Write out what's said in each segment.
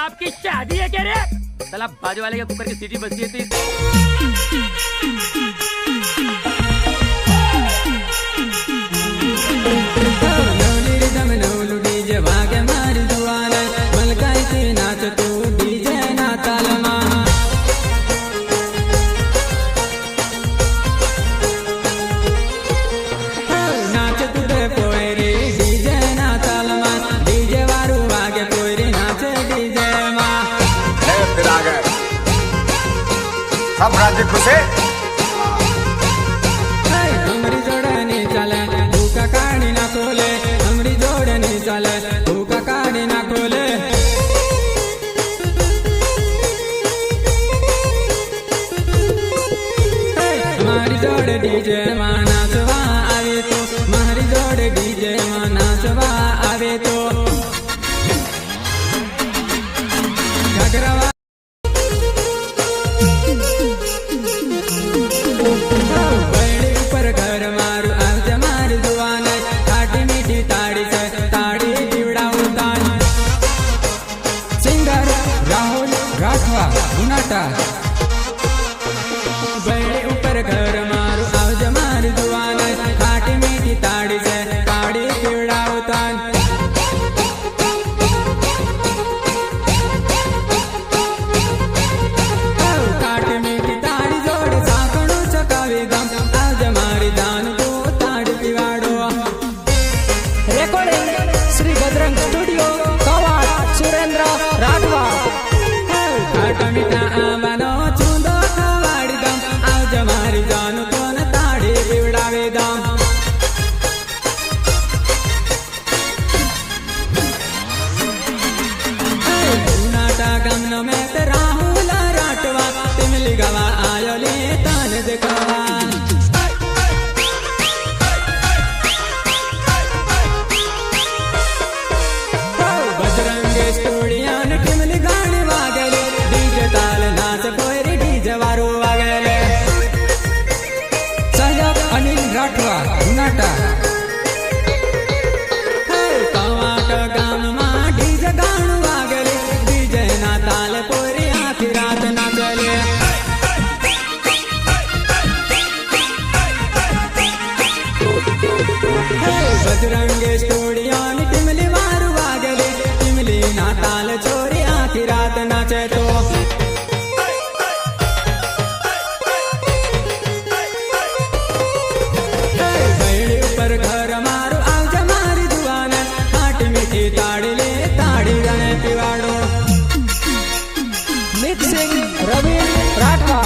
बाप की शादी है क्या रे? साला बाजू वाले के कुकर की सीटी बजती है सब राज्य खुशे हमरी जोड़नी चले भूखा काढ़ी ना खोले हमरी जोड़नी चले भूखा काढ़ी ना खोले हमारी जोड़ डीजे माना सवा आवे तो हमारी जोड़ डीजे माना सवा आवे तो घगरवा बड़े ऊपर घर मारू आज मारी दुआन खाटी मीठी ताड़ी से ताड़ी पिवड़ावता खाटी मीठी ताड़ी जोड़ साकणो चकावी दम आज मारी दान को ताड़ी पिवाड़ो रेकॉर्डिंग श्री बजरंग स्टूडियो कवाड़ सुरेंद्र राठवा खाटा मीठा आंबानो चूंदो खवाड़ी दम आज मारी जान को न ताड़ी पिवड़ावे दम नाटा गमनो में ते राहुल राठवा तिमली गवा आयो ले तान दिखावा बजरंग स्टूडियो ने तिमली गाड़ी वागले डीजे ताल नाच कोई डीजे वारो वागले सहयोग अनिल राठवा नाटा कवाट गाम मा डीजे गाणु वागले डीजे ना ताल पोरी आखी रात ना चले बजरंग स्टूडियो ने तिमली मारू वागले तिमली ना ताल छोरी आखी रात नाचे तो बैड़ी ऊपर घर मारू आज मारी दुआन खाटी मीठी ताड़ी ले ताड़ी गणे पिवाड़ो मिक्सिंग रवि राठवा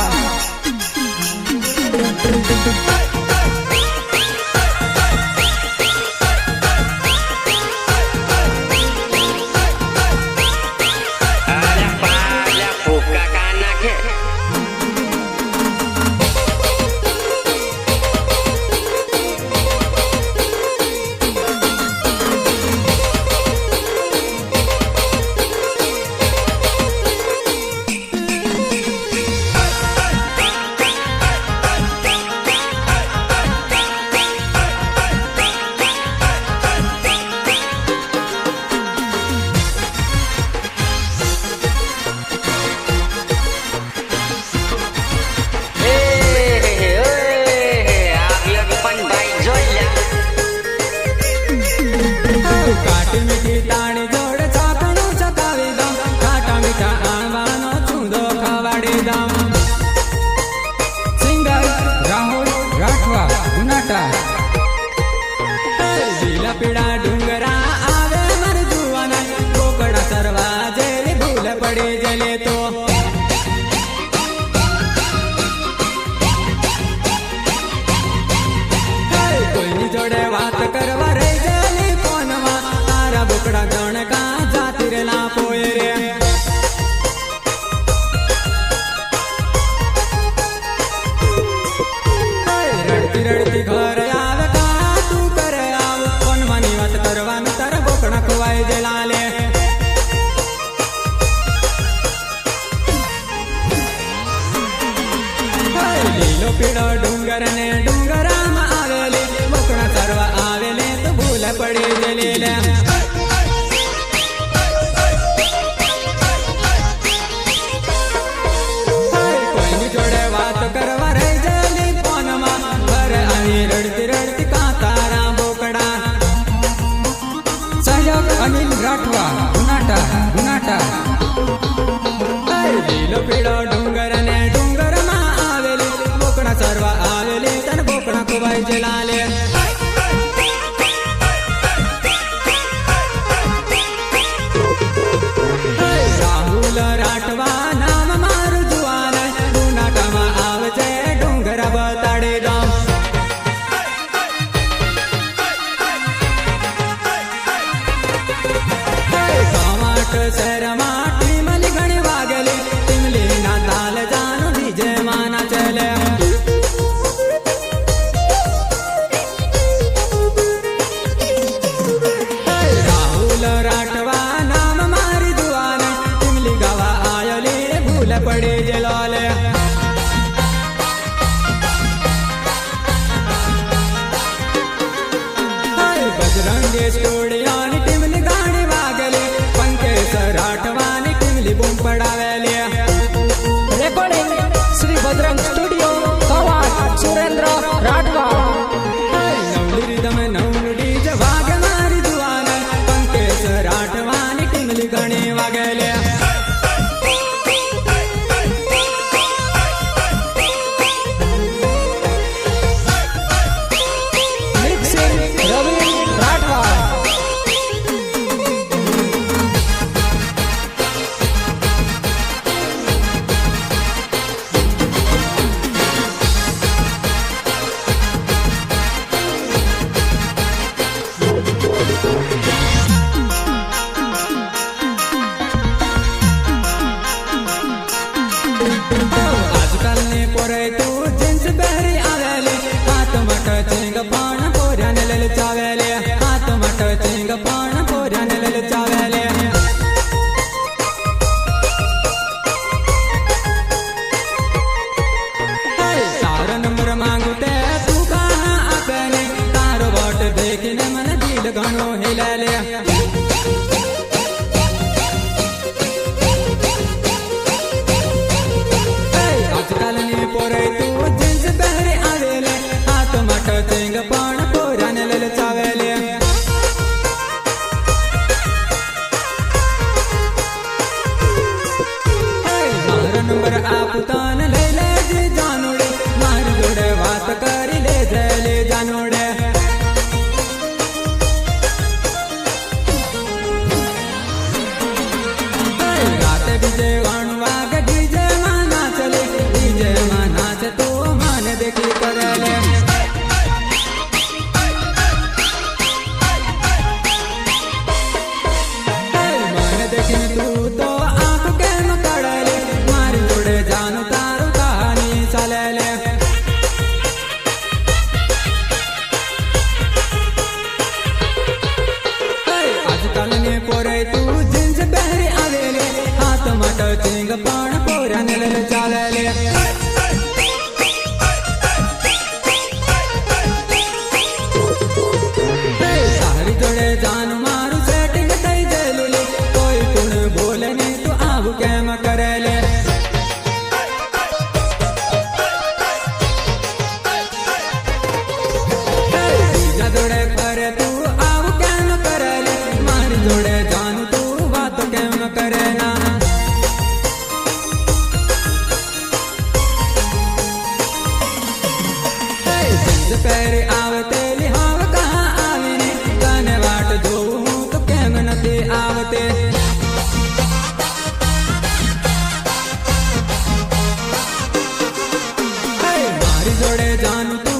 સહયોગ અનિલ રાઠવા ગુનાટા ગુનાટા લીલો પીળો ડુંગર ને ડુંગરમાં આવેલી બોકડા ચરવા આવેલી તને બોકડા ખોવાય છે લાલે રાહુલ રાઠવા નામ મારું જુવાન ગુનાટામાં આવે છે ડુંગર બતાડે ગામ શહેરમાં ટીમલી ઘણી વાગેલી ટીમલી ના તાલ જાનો ડીજે માના ચલે રાહુલ રાઠવા નામ મારી દુઆને ટીમલી ગાવા આયલી ભૂલ પડી જે લાલે બજરંગી સ્ટુડિયોની ટીમલી ગાણી વાગેલી રાઠવાની ટીમલી બૂમ પડાવેલી રેકોર્ડિંગ શ્રી બજરંગ સ્ટુડિયો કવાટ સુરેન્દ્ર રાઠવા નવલી રીધમ નવડી જ વાગે મારી જુવાન પંકેશ રાઠવાની ટીમલી ઘણી વાગેલી રવિ રાઠવા આજકાલની પોરે તું જીન્સ પહેરી આવેલી હાથ મટ ચીંગ પણ પોર્યાને લલચાવેલી હાથ મટ ચીંગ પણ પોર્યાને લલચાવેલી તારો નંબર માંગુ તે તું કાના આપે ને તારો વોટ દેખીને મને દિલ ઘણો हिले લે આજકાલની પોરે તું જીન્સ પહેરી આવેલી હાથ મટ ચીંગ પણ પોર્યાને લલચાવેલી મારો નંબર આપ તને લઈ લેજે જાનુડે મારી જોડે વાત કરી લેજે લે જાનુડે રાતે બીજે વાણું વાગે ડીજે માં નાચલે ડીજે માં નાચે તો માને દેખી કરેલે માને દેખીને તું તો આંખ કેમ કડલે મારી જોડે જાનું તારું કહાની ચાલે લે આજકાલની પોરે તું જીન્સ પહેરી આવેલી હાથ મટ ચીંગ પણ પોર્યાને લલચાવે લે તારી જોડે જાનું મારું સેટિંગ થઈ ગયેલું લે કોઈ તું બોલે નહીં તું આવું કેમ કરે લે બીજા જોડે કરે તું આવું કેમ કરે લે મારી જોડે જાનું તું વાત કેમ કરે ના જીન્સ પહેરી આવતેલી હાવ કહા આવીને તને વાટ જોઉં હું તો કેમ નથી આવતે મારી જોડે જાનું